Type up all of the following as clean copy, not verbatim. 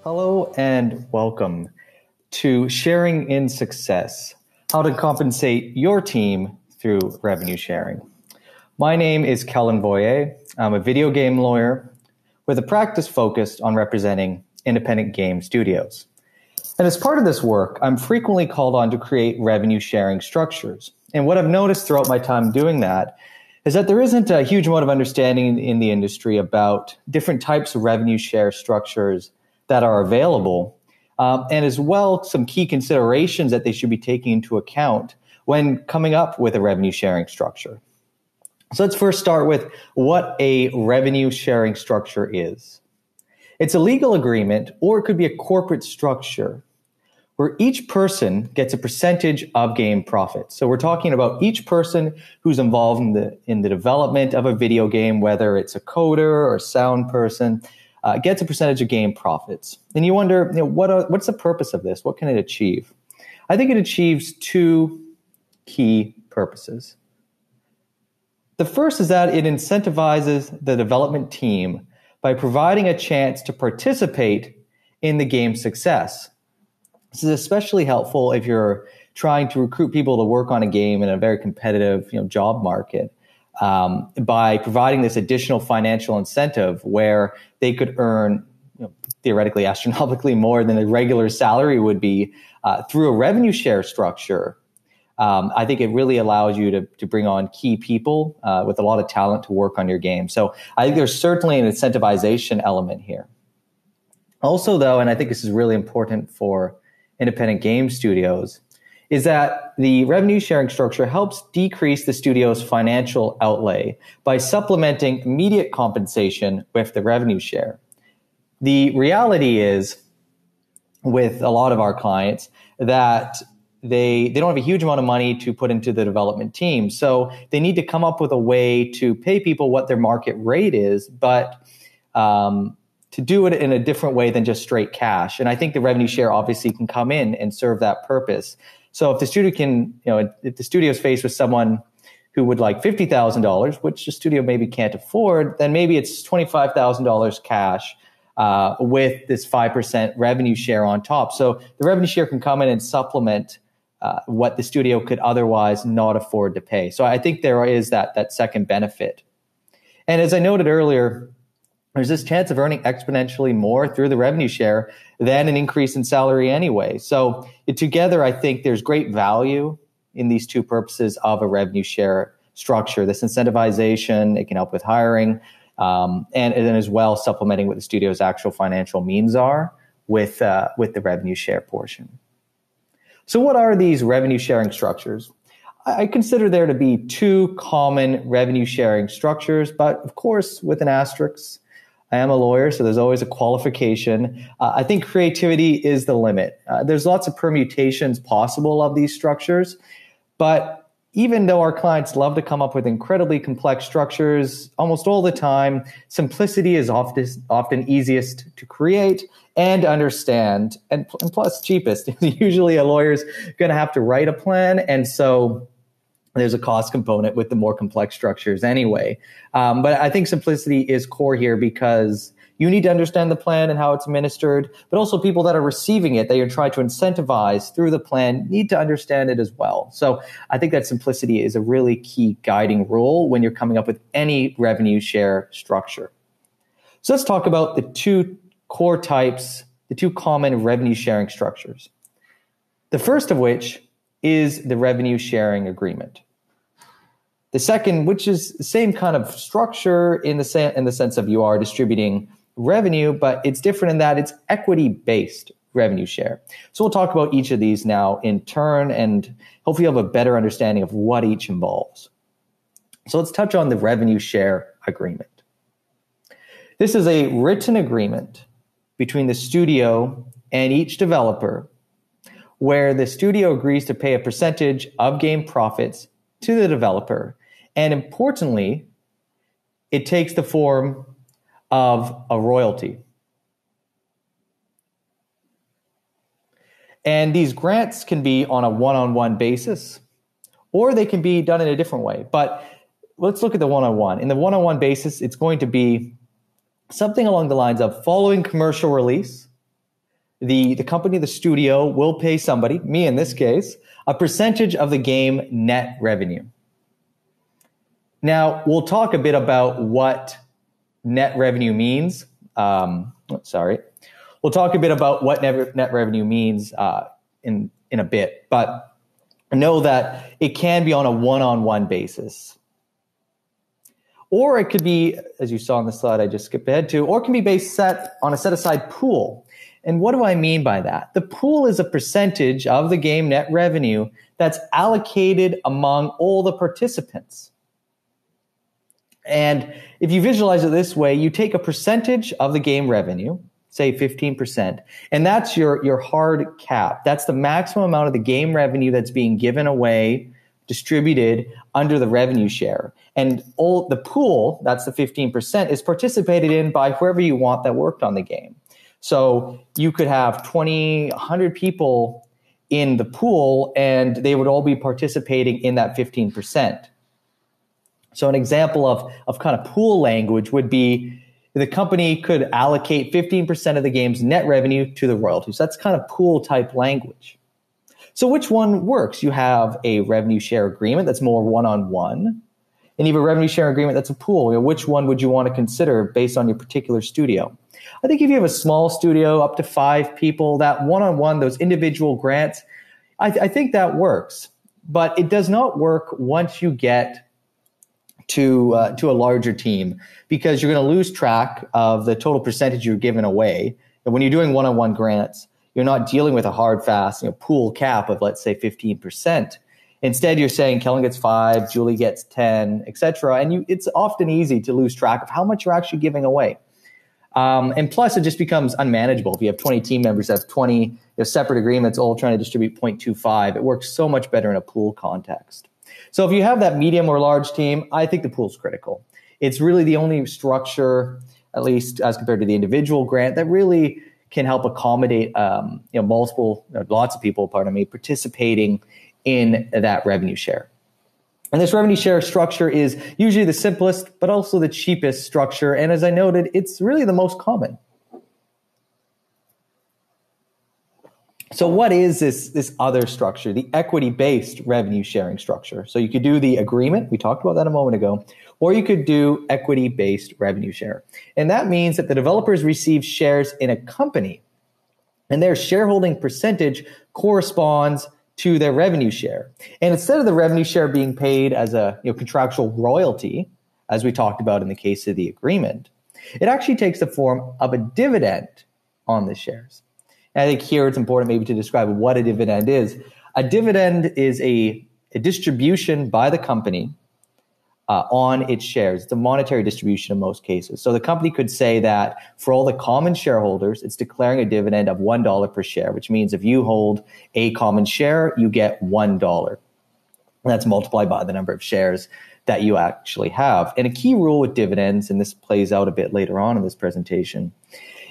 Hello and welcome to Sharing in Success, how to compensate your team through revenue sharing. My name is Kellen Voyer. I'm a video game lawyer with a practice focused on representing independent game studios. And as part of this work, I'm frequently called on to create revenue sharing structures. And what I've noticed throughout my time doing that is that there isn't a huge amount of understanding in the industry about different types of revenue share structures that are available, and as well some key considerations that they should be taking into account when coming up with a revenue sharing structure. So let's first start with what a revenue sharing structure is. It's a legal agreement, or it could be a corporate structure where each person gets a percentage of game profits. So we're talking about each person who's involved in the development of a video game, whether it's a coder or a sound person, gets a percentage of game profits. And you wonder, what's the purpose of this? What can it achieve? I think it achieves two key purposes. The first is that it incentivizes the development team by providing a chance to participate in the game's success. This is especially helpful if you're trying to recruit people to work on a game in a very competitive, job market. By providing this additional financial incentive where they could earn theoretically astronomically more than a regular salary would be through a revenue share structure. I think it really allows you to bring on key people with a lot of talent to work on your game. So I think there's certainly an incentivization element here. Also, though, and I think this is really important for independent game studios, is that the revenue sharing structure helps decrease the studio's financial outlay by supplementing immediate compensation with the revenue share. The reality is, with a lot of our clients, that they don't have a huge amount of money to put into the development team. So they need to come up with a way to pay people what their market rate is, but to do it in a different way than just straight cash. And I think the revenue share obviously can come in and serve that purpose. So if the studio if the studio is faced with someone who would like $50,000, which the studio maybe can't afford, then maybe it's $25,000 cash with this 5% revenue share on top. So the revenue share can come in and supplement what the studio could otherwise not afford to pay. So I think there is that second benefit. And as I noted earlier, there's this chance of earning exponentially more through the revenue share than an increase in salary anyway. So together, I think there's great value in these two purposes of a revenue share structure. This incentivization, it can help with hiring, and then as well supplementing what the studio's actual financial means are with the revenue share portion. So what are these revenue sharing structures? I consider there to be two common revenue sharing structures, but of course with an asterisk. I am a lawyer, so there's always a qualification. I think creativity is the limit. There's lots of permutations possible of these structures, but even though our clients love to come up with incredibly complex structures almost all the time, simplicity is often easiest to create and understand, and plus cheapest. Usually a lawyer's going to have to write a plan, and so there's a cost component with the more complex structures anyway. But I think simplicity is core here because you need to understand the plan and how it's administered, but also people that are receiving it, that you're trying to incentivize through the plan, need to understand it as well. So I think that simplicity is a really key guiding rule when you're coming up with any revenue share structure. So let's talk about the two core types, the two common revenue sharing structures. The first of which is the revenue sharing agreement. The second, which is the same kind of structure in the sense of you are distributing revenue, but it's different in that it's equity-based revenue share. So we'll talk about each of these now in turn, and hopefully you'll have a better understanding of what each involves. So let's touch on the revenue share agreement. This is a written agreement between the studio and each developer where the studio agrees to pay a percentage of game profits to the developer. And importantly, it takes the form of a royalty. And these grants can be on a one-on-one basis, or they can be done in a different way. But let's look at the one-on-one. In the one-on-one basis, it's going to be something along the lines of following commercial release, the company, the studio will pay somebody, me in this case, a percentage of the game net revenue. Now, we'll talk a bit about what net revenue means. We'll talk a bit about what net revenue means in a bit, but know that it can be on a one-on-one basis. Or it could be, as you saw on the slide I just skipped ahead to, or it can be based on a set-aside pool. And what do I mean by that? The pool is a percentage of the game net revenue that's allocated among all the participants. And if you visualize it this way, you take a percentage of the game revenue, say 15%, and that's your hard cap. That's the maximum amount of the game revenue that's being given away, distributed under the revenue share. And all the pool, that's the 15%, is participated in by whoever you want that worked on the game. So you could have 20, 100 people in the pool, and they would all be participating in that 15%. So an example of kind of pool language would be the company could allocate 15% of the game's net revenue to the royalties. That's kind of pool type language. So which one works? You have a revenue share agreement that's more one-on-one, and you have a revenue share agreement that's a pool. Which one would you want to consider based on your particular studio? I think if you have a small studio, up to 5 people, that one-on-one, those individual grants, I think that works. But it does not work once you get to a larger team, because you're going to lose track of the total percentage you're giving away. And when you're doing one-on-one grants, you're not dealing with a hard, fast, pool cap of, let's say, 15%. Instead, you're saying Kellen gets 5, Julie gets 10, etc. And it's often easy to lose track of how much you're actually giving away. And plus, it just becomes unmanageable. If you have 20 team members that have 20 separate agreements all trying to distribute 0.25, it works so much better in a pool context. So if you have that medium or large team, I think the pool's critical. It's really the only structure, at least as compared to the individual grant, that really can help accommodate lots of people, participating in that revenue share. And this revenue share structure is usually the simplest, but also the cheapest structure. And as I noted, it's really the most common. So what is this other structure, the equity-based revenue sharing structure? So you could do the agreement, we talked about that a moment ago, or you could do equity-based revenue share. And that means that the developers receive shares in a company, and their shareholding percentage corresponds to their revenue share. And instead of the revenue share being paid as a contractual royalty, as we talked about in the case of the agreement, it actually takes the form of a dividend on the shares. And I think here it's important maybe to describe what a dividend is. A dividend is a distribution by the company on its shares. It's a monetary distribution in most cases. So the company could say that for all the common shareholders, it's declaring a dividend of $1 per share, which means if you hold a common share, you get $1. And that's multiplied by the number of shares that you actually have. And a key rule with dividends, and this plays out a bit later on in this presentation,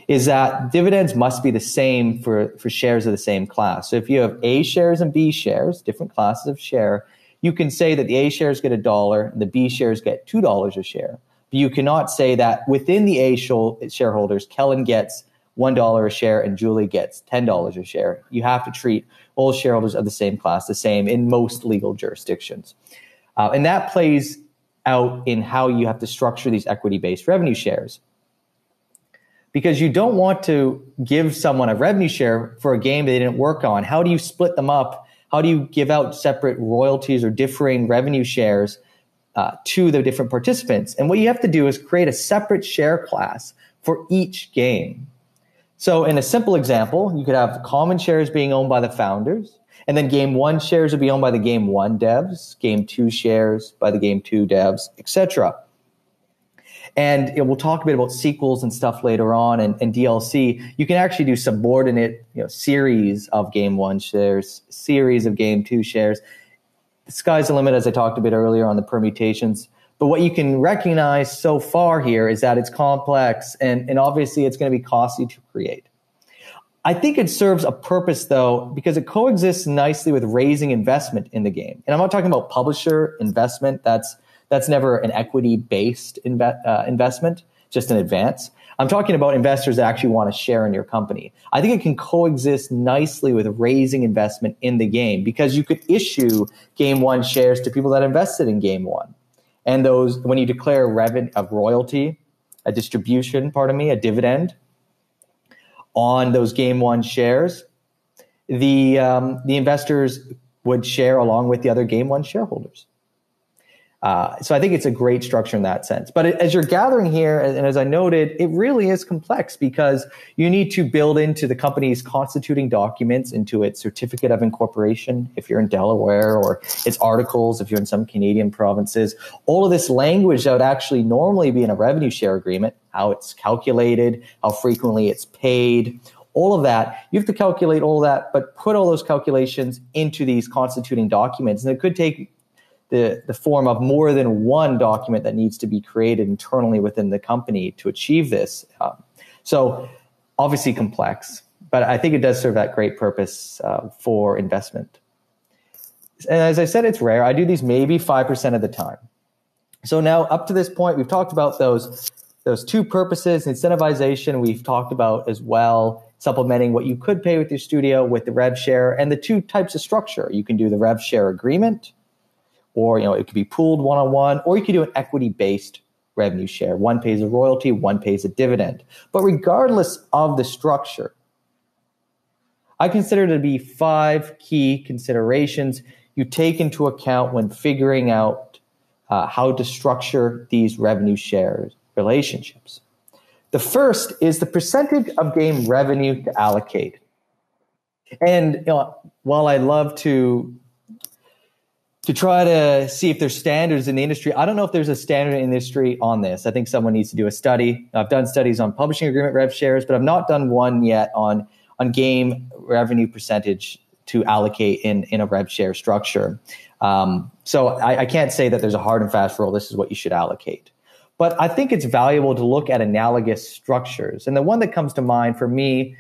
is that dividends must be the same for shares of the same class. So if you have A shares and B shares, different classes of share, you can say that the A shares get $1 and the B shares get $2 a share. But you cannot say that within the A shareholders, Kellen gets $1 a share and Julie gets $10 a share. You have to treat all shareholders of the same class the same in most legal jurisdictions. And that plays out in how you have to structure these equity-based revenue shares. Because you don't want to give someone a revenue share for a game they didn't work on. How do you split them up? How do you give out separate royalties or differing revenue shares to the different participants? And what you have to do is create a separate share class for each game. So in a simple example, you could have common shares being owned by the founders, and then game 1 shares would be owned by the game 1 devs, game 2 shares by the game 2 devs, etc. And we'll talk a bit about sequels and stuff later on and DLC. You can actually do subordinate series of game 1 shares, series of game 2 shares. The sky's the limit, as I talked a bit earlier on the permutations. But what you can recognize so far here is that it's complex and obviously it's going to be costly to create. I think it serves a purpose, though, because it coexists nicely with raising investment in the game. And I'm not talking about publisher investment. That's never an equity-based investment, just an advance. I'm talking about investors that actually want to share in your company. I think it can coexist nicely with raising investment in the game, because you could issue Game One shares to people that invested in Game One. And those, when you declare a royalty, a distribution, a dividend on those Game One shares, the investors would share along with the other Game One shareholders. So I think it's a great structure in that sense. But as you're gathering here, and as I noted, it really is complex, because you need to build into the company's constituting documents, into its certificate of incorporation, if you're in Delaware, or its articles, if you're in some Canadian provinces, all of this language that would actually normally be in a revenue share agreement, how it's calculated, how frequently it's paid, all of that. You have to calculate all of that, but put all those calculations into these constituting documents. And it could take the form of more than one document that needs to be created internally within the company to achieve this. So obviously complex, but I think it does serve that great purpose for investment. And as I said, it's rare. I do these maybe 5% of the time. So now up to this point, we've talked about those two purposes, incentivization. We've talked about as well supplementing what you could pay with your studio with the rev share, and the two types of structure. You can do the rev share agreement, or it could be pooled one-on-one, or you could do an equity-based revenue share. One pays a royalty, one pays a dividend. But regardless of the structure, I consider there to be 5 key considerations you take into account when figuring out how to structure these revenue share relationships. The first is the percentage of game revenue to allocate. And while I love to try to see if there's standards in the industry, I don't know if there's a standard in the industry on this. I think someone needs to do a study. I've done studies on publishing agreement rev shares, but I've not done one yet on game revenue percentage to allocate in a rev share structure. So I can't say that there's a hard and fast rule, this is what you should allocate. But I think it's valuable to look at analogous structures. And the one that comes to mind for me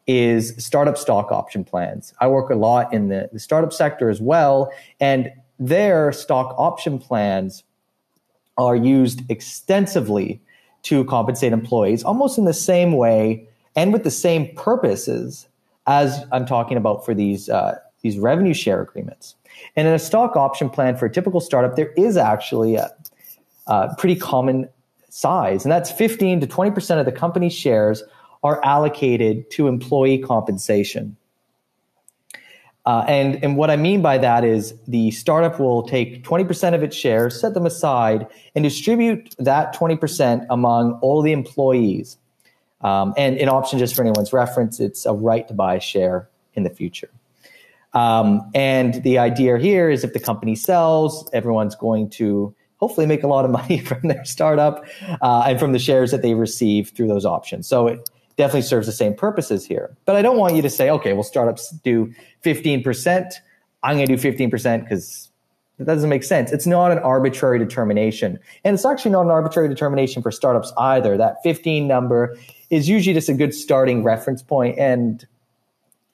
is startup stock option plans. I work a lot in the startup sector as well, and their stock option plans are used extensively to compensate employees, almost in the same way and with the same purposes as I'm talking about for these revenue share agreements. And in a stock option plan for a typical startup, there is actually a pretty common size, and that's 15 to 20% of the company's shares are allocated to employee compensation. And what I mean by that is the startup will take 20% of its shares, set them aside, and distribute that 20% among all the employees. And an option, just for anyone's reference, it's a right to buy a share in the future. And the idea here is if the company sells, everyone's going to hopefully make a lot of money from their startup and from the shares that they receive through those options. So it definitely serves the same purposes here. But I don't want you to say, okay, well, startups do 15%. I'm going to do 15% because that doesn't make sense. It's not an arbitrary determination. And it's actually not an arbitrary determination for startups either. That 15 number is usually just a good starting reference point, and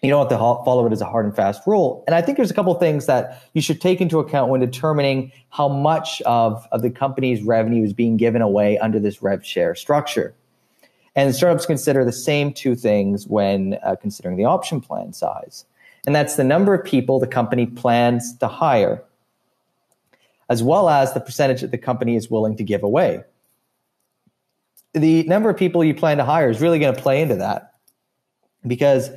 you don't have to follow it as a hard and fast rule. And I think there's a couple of things that you should take into account when determining how much of the company's revenue is being given away under this rev share structure. And startups consider the same two things when considering the option plan size. And that's the number of people the company plans to hire, as well as the percentage that the company is willing to give away. The number of people you plan to hire is really going to play into that, because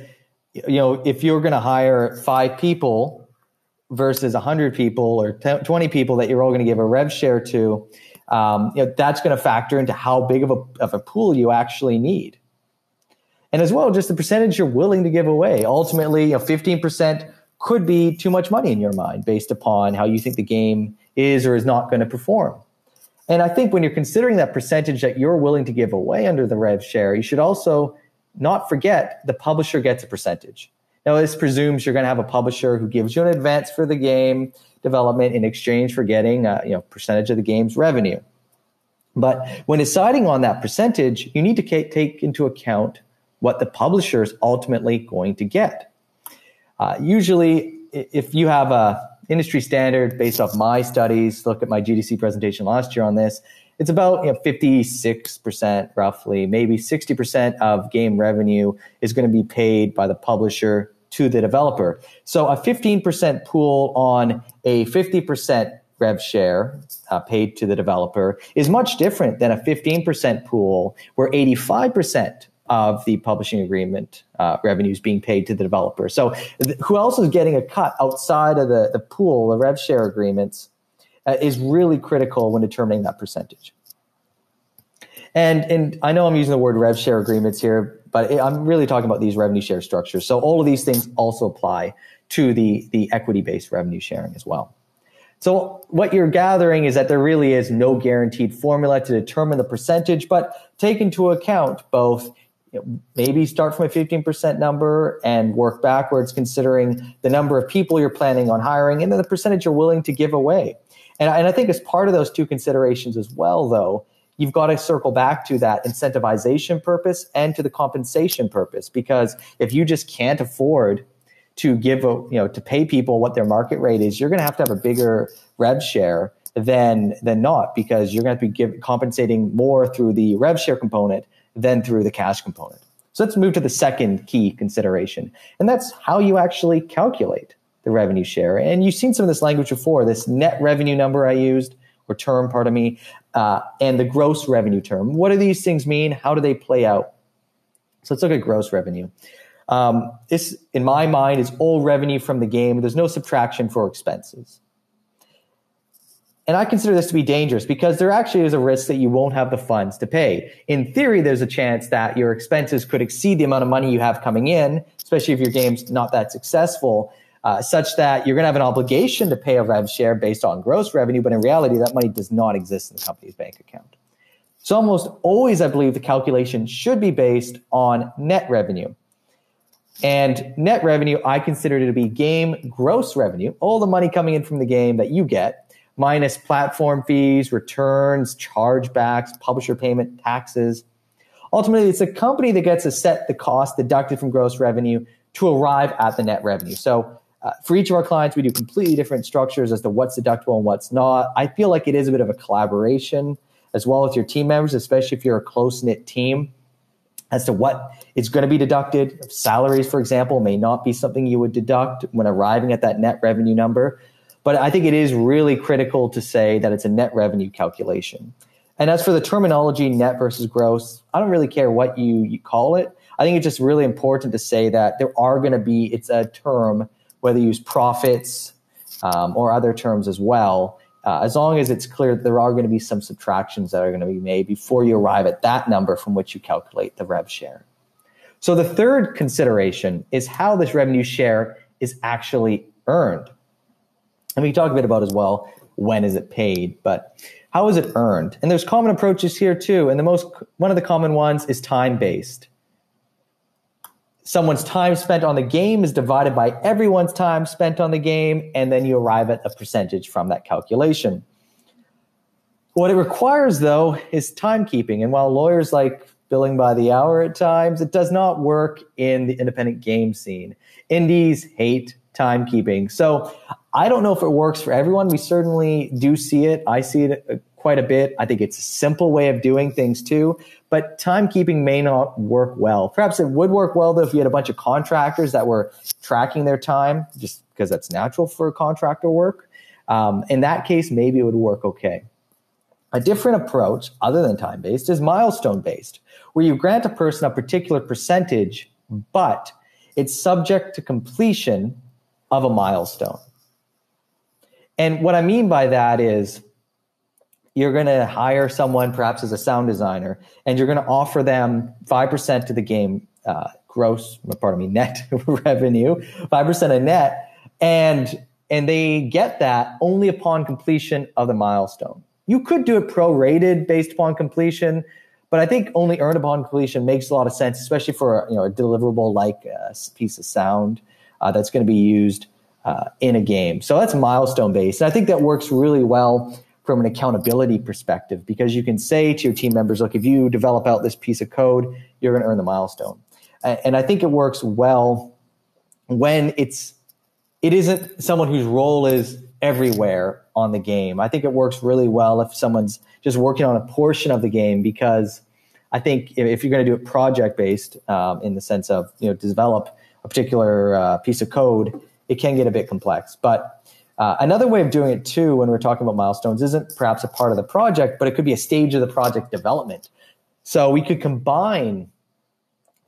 if you're going to hire 5 people versus 100 people or 20 people that you're all going to give a rev share to, that's going to factor into how big of a pool you actually need. And as well, just the percentage you're willing to give away. Ultimately, 15% could be too much money in your mind based upon how you think the game is or is not going to perform. And I think when you're considering that percentage that you're willing to give away under the rev share, you should also not forget the publisher gets a percentage. Now, this presumes you're going to have a publisher who gives you an advance for the game development in exchange for getting a percentage of the game's revenue. But when deciding on that percentage, you need to take into account what the publisher is ultimately going to get. Usually, if you have a industry standard based off my studies, look at my GDC presentation last year on this, it's about 56% roughly, maybe 60% of game revenue is going to be paid by the publisher to the developer. So a 15% pool on a 50% rev share paid to the developer is much different than a 15% pool where 85% of the publishing agreement revenue is being paid to the developer. So who else is getting a cut outside of the pool, the rev share agreements, is really critical when determining that percentage. And I know I'm using the word rev share agreements here, but I'm really talking about these revenue share structures. So all of these things also apply to the equity-based revenue sharing as well. So what you're gathering is that there really is no guaranteed formula to determine the percentage, but take into account both maybe start from a 15% number and work backwards considering the number of people you're planning on hiring and then the percentage you're willing to give away. And I think as part of those two considerations as well, though, you've got to circle back to that incentivization purpose and to the compensation purpose, because if you just can't afford to give, to pay people what their market rate is, you're going to have a bigger rev share than not, because you're going to be compensating more through the rev share component than through the cash component. So let's move to the second key consideration, and that's how you actually calculate the revenue share. And you've seen some of this language before, this net revenue number I used, or term, pardon me, and the gross revenue term. What do these things mean? How do they play out? So let's look at gross revenue. This, in my mind, is all revenue from the game. There's no subtraction for expenses. And I consider this to be dangerous because there actually is a risk that you won't have the funds to pay. In theory, there's a chance that your expenses could exceed the amount of money you have coming in, especially if your game's not that successful, such that you're going to have an obligation to pay a rev share based on gross revenue, but in reality, that money does not exist in the company's bank account. So almost always, I believe the calculation should be based on net revenue. And net revenue, I consider it to be game gross revenue, all the money coming in from the game that you get, minus platform fees, returns, chargebacks, publisher payment, taxes. Ultimately, it's the company that gets to set the cost deducted from gross revenue to arrive at the net revenue. So for each of our clients, we do completely different structures as to what's deductible and what's not. I feel like it is a bit of a collaboration as well with your team members, especially if you're a close-knit team, as to what is going to be deducted. Salaries, for example, may not be something you would deduct when arriving at that net revenue number. But I think it is really critical to say that it's a net revenue calculation. And as for the terminology, net versus gross, I don't really care what you call it. I think it's just really important to say that there are going to be, it's a term, whether you use profits or other terms as well, as long as it's clear that there are going to be some subtractions that are going to be made before you arrive at that number from which you calculate the rev share. So the third consideration is how this revenue share is actually earned. And we can talk a bit about as well, when is it paid, but how is it earned? And there's common approaches here too. And one of the common ones is time-based. Someone's time spent on the game is divided by everyone's time spent on the game, and then you arrive at a percentage from that calculation. What it requires, though, is timekeeping. And while lawyers like billing by the hour at times, it does not work in the independent game scene. Indies hate timekeeping. So I don't know if it works for everyone. We certainly do see it. I see it quite a bit. I think it's a simple way of doing things too, but timekeeping may not work well. Perhaps it would work well though if you had a bunch of contractors that were tracking their time, just because that's natural for contractor work. In that case, maybe it would work okay. A different approach, other than time-based, is milestone-based, where you grant a person a particular percentage, but it's subject to completion of a milestone. And what I mean by that is you're going to hire someone perhaps as a sound designer, and you're going to offer them 5% to the game net revenue, 5% of net, and they get that only upon completion of the milestone. You could do it prorated based upon completion, but I think only earned upon completion makes a lot of sense, especially for a deliverable like a piece of sound that's going to be used in a game. So that's milestone based. And I think that works really well from an accountability perspective, because you can say to your team members, look, if you develop out this piece of code, you're going to earn the milestone. And I think it works well when it isn't someone whose role is everywhere on the game. I think it works really well if someone's just working on a portion of the game, because I think if you're going to do it project-based in the sense of, develop a particular piece of code, it can get a bit complex. But another way of doing it too, when we're talking about milestones, isn't perhaps a part of the project, but it could be a stage of the project development. So we could combine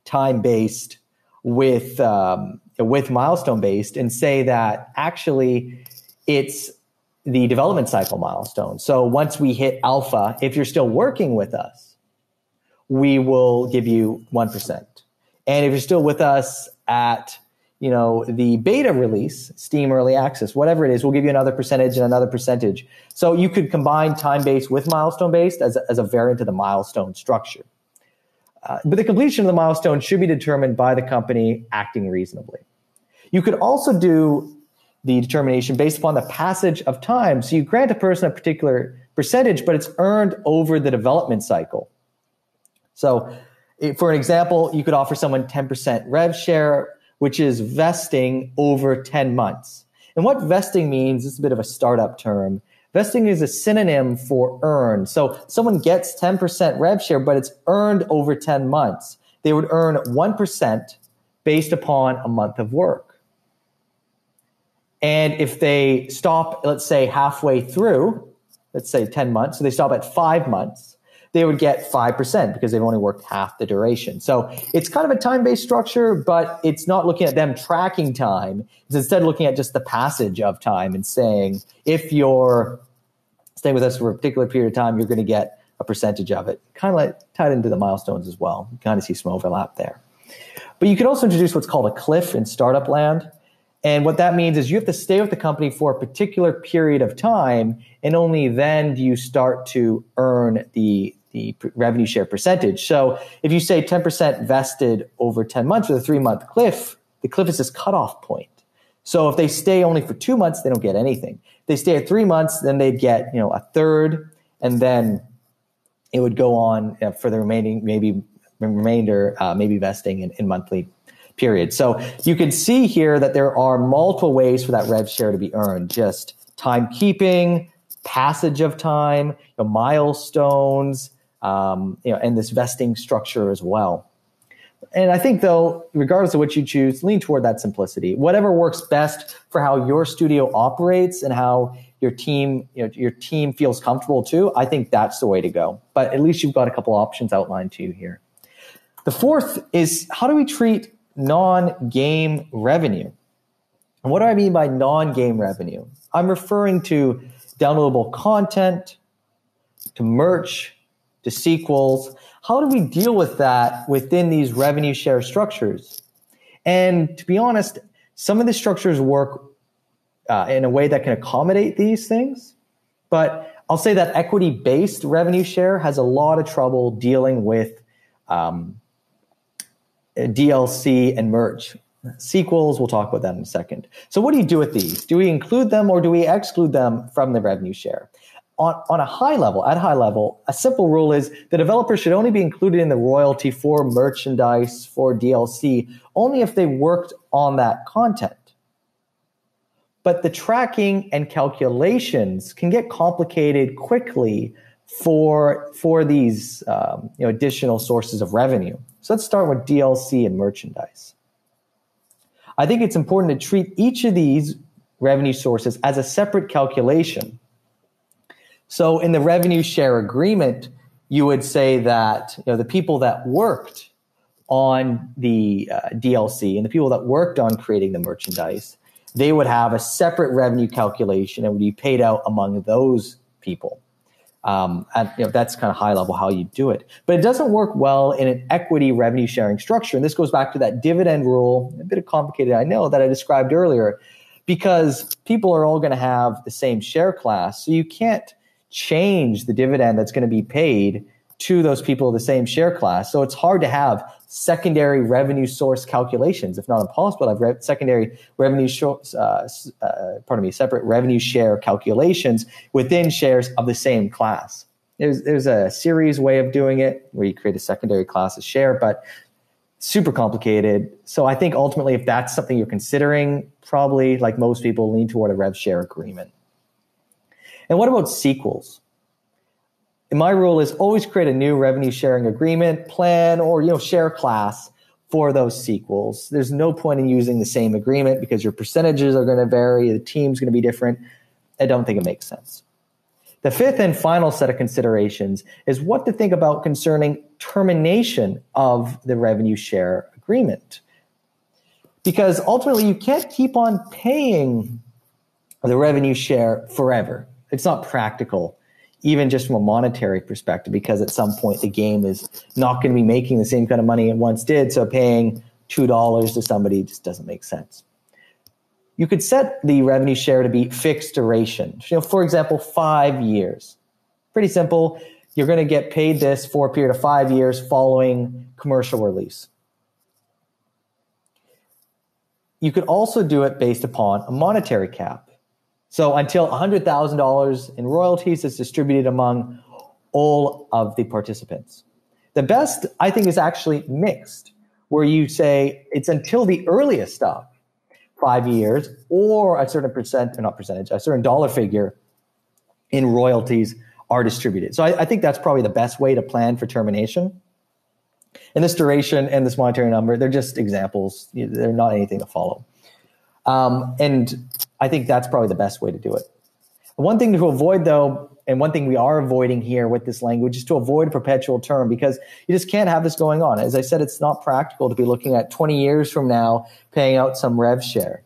time-based with milestone-based and say that actually it's the development cycle milestone. So once we hit alpha, if you're still working with us, we will give you 1%. And if you're still with us at the beta release, Steam Early Access, whatever it is, we'll give you another percentage and another percentage. So you could combine time-based with milestone-based as a variant of the milestone structure. But the completion of the milestone should be determined by the company acting reasonably. You could also do the determination based upon the passage of time. So you grant a person a particular percentage, but it's earned over the development cycle. So for an example, you could offer someone 10% rev share, which is vesting over 10 months. And what vesting means, it's a bit of a startup term. Vesting is a synonym for earn. So someone gets 10% rev share, but it's earned over 10 months. They would earn 1% based upon a month of work. And if they stop, let's say halfway through, let's say 10 months, so they stop at 5 months, they would get 5% because they've only worked half the duration. So it's kind of a time-based structure, but it's not looking at them tracking time. It's instead looking at just the passage of time and saying, if you're staying with us for a particular period of time, you're going to get a percentage of it. Kind of like tied into the milestones as well. You kind of see some overlap there. But you can also introduce what's called a cliff in startup land. And what that means is you have to stay with the company for a particular period of time, and only then do you start to earn the revenue share percentage. So if you say 10% vested over 10 months with a 3-month cliff, the cliff is this cutoff point. So if they stay only for 2 months, they don't get anything. If they stay at 3 months, then they'd get a third, and then it would go on for the remainder, maybe vesting in monthly period. So you can see here that there are multiple ways for that rev share to be earned. Just timekeeping, passage of time, milestones, and this vesting structure as well. And I think, though, regardless of what you choose, lean toward that simplicity. Whatever works best for how your studio operates and how your team feels comfortable too, I think that's the way to go. But at least you've got a couple options outlined to you here. The fourth is, how do we treat non-game revenue? And what do I mean by non-game revenue? I'm referring to downloadable content, to merch, to sequels. How do we deal with that within these revenue share structures? And to be honest, some of the structures work in a way that can accommodate these things. But I'll say that equity-based revenue share has a lot of trouble dealing with DLC and merch. Sequels, we'll talk about that in a second. So what do you do with these? Do we include them or do we exclude them from the revenue share? On a high level, a simple rule is the developer should only be included in the royalty for merchandise, for DLC, only if they worked on that content. But the tracking and calculations can get complicated quickly for these additional sources of revenue. So let's start with DLC and merchandise. I think it's important to treat each of these revenue sources as a separate calculation. So in the revenue share agreement, you would say that the people that worked on the DLC and the people that worked on creating the merchandise, they would have a separate revenue calculation and would be paid out among those people. That's kind of high level how you do it. But it doesn't work well in an equity revenue sharing structure. And this goes back to that dividend rule, a bit complicated, I know, that I described earlier, because people are all going to have the same share class. So you can't change the dividend that's going to be paid to those people of the same share class. So it's hard to have secondary revenue source calculations, if not impossible, to have secondary revenue separate revenue share calculations within shares of the same class. There's a series way of doing it where you create a secondary class of share, but super complicated. So I think ultimately, if that's something you're considering, probably like most people lean toward a rev share agreement. And what about sequels? And my rule is always create a new revenue sharing agreement, plan, or share class for those sequels. There's no point in using the same agreement because your percentages are going to vary, the team's going to be different. I don't think it makes sense. The fifth and final set of considerations is what to think about concerning termination of the revenue share agreement. Because ultimately, you can't keep on paying the revenue share forever. It's not practical, even just from a monetary perspective, because at some point the game is not going to be making the same kind of money it once did. So paying $2 to somebody just doesn't make sense. You could set the revenue share to be fixed duration. For example, 5 years. Pretty simple. You're going to get paid this for a period of 5 years following commercial release. You could also do it based upon a monetary cap. So until $100,000 in royalties is distributed among all of the participants. The best, I think, is actually mixed, where you say it's until the earliest stock, 5 years, or a certain a certain dollar figure in royalties are distributed. So I think that's probably the best way to plan for termination. And this duration and this monetary number, they're just examples. They're not anything to follow. And I think that's probably the best way to do it. One thing to avoid, though, and one thing we are avoiding here with this language is to avoid a perpetual term, because you just can't have this going on. As I said, it's not practical to be looking at 20 years from now paying out some rev share.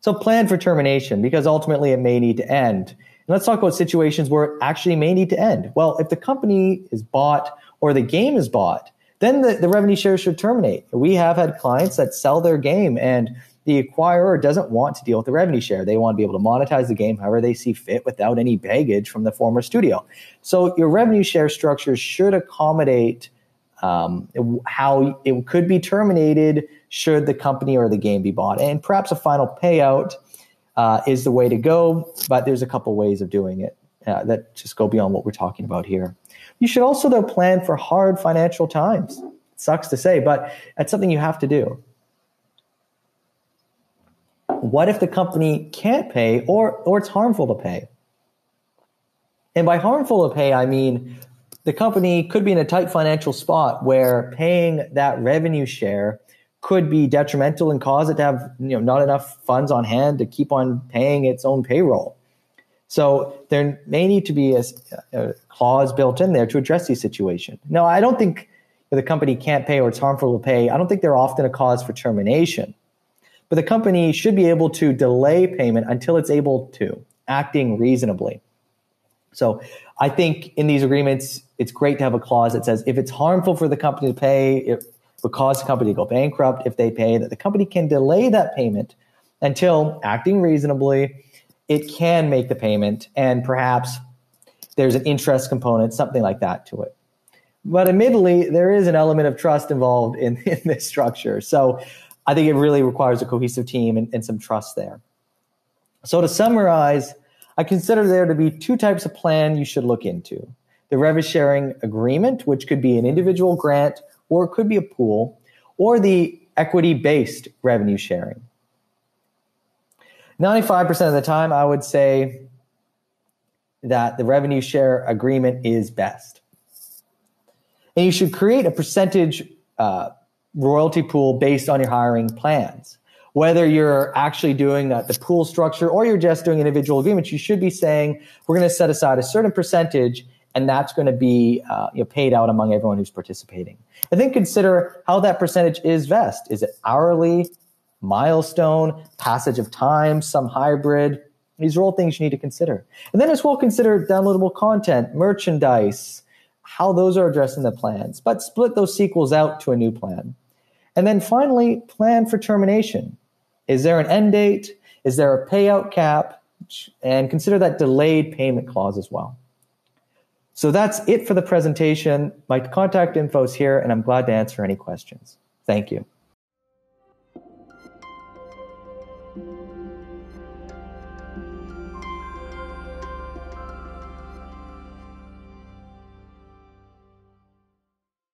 So plan for termination, because ultimately it may need to end. And let's talk about situations where it actually may need to end. Well, if the company is bought or the game is bought, then the revenue share should terminate. We have had clients that sell their game and the acquirer doesn't want to deal with the revenue share. They want to be able to monetize the game however they see fit without any baggage from the former studio. So your revenue share structure should accommodate how it could be terminated should the company or the game be bought. And perhaps a final payout is the way to go, but there's a couple ways of doing it that just go beyond what we're talking about here. You should also, though, plan for hard financial times. It sucks to say, but that's something you have to do. What if the company can't pay or it's harmful to pay? And by harmful to pay, I mean the company could be in a tight financial spot where paying that revenue share could be detrimental and cause it to have not enough funds on hand to keep on paying its own payroll. So there may need to be a clause built in there to address these situations. Now, I don't think the company can't pay or it's harmful to pay. I don't think they're often a cause for termination. But the company should be able to delay payment until it's able to, acting reasonably. So I think in these agreements, it's great to have a clause that says if it's harmful for the company to pay, it would cause the company to go bankrupt if they pay, that the company can delay that payment until, acting reasonably, it can make the payment, and perhaps there's an interest component, something like that to it. But admittedly, there is an element of trust involved in this structure. So I think it really requires a cohesive team and some trust there. So to summarize, I consider there to be two types of plan you should look into. The revenue sharing agreement, which could be an individual grant, or it could be a pool, or the equity-based revenue sharing. 95% of the time, I would say that the revenue share agreement is best. And you should create a percentage royalty pool based on your hiring plans. Whether you're actually doing the pool structure or you're just doing individual agreements, you should be saying, we're going to set aside a certain percentage, and that's going to be paid out among everyone who's participating. And then consider how that percentage is vest. Is it hourly, milestone, passage of time, some hybrid? These are all things you need to consider. And then as well, consider downloadable content, merchandise, how those are addressed in the plans, but split those sequels out to a new plan. And then finally, plan for termination. Is there an end date? Is there a payout cap? And consider that delayed payment clause as well. So that's it for the presentation. My contact info is here, and I'm glad to answer any questions. Thank you.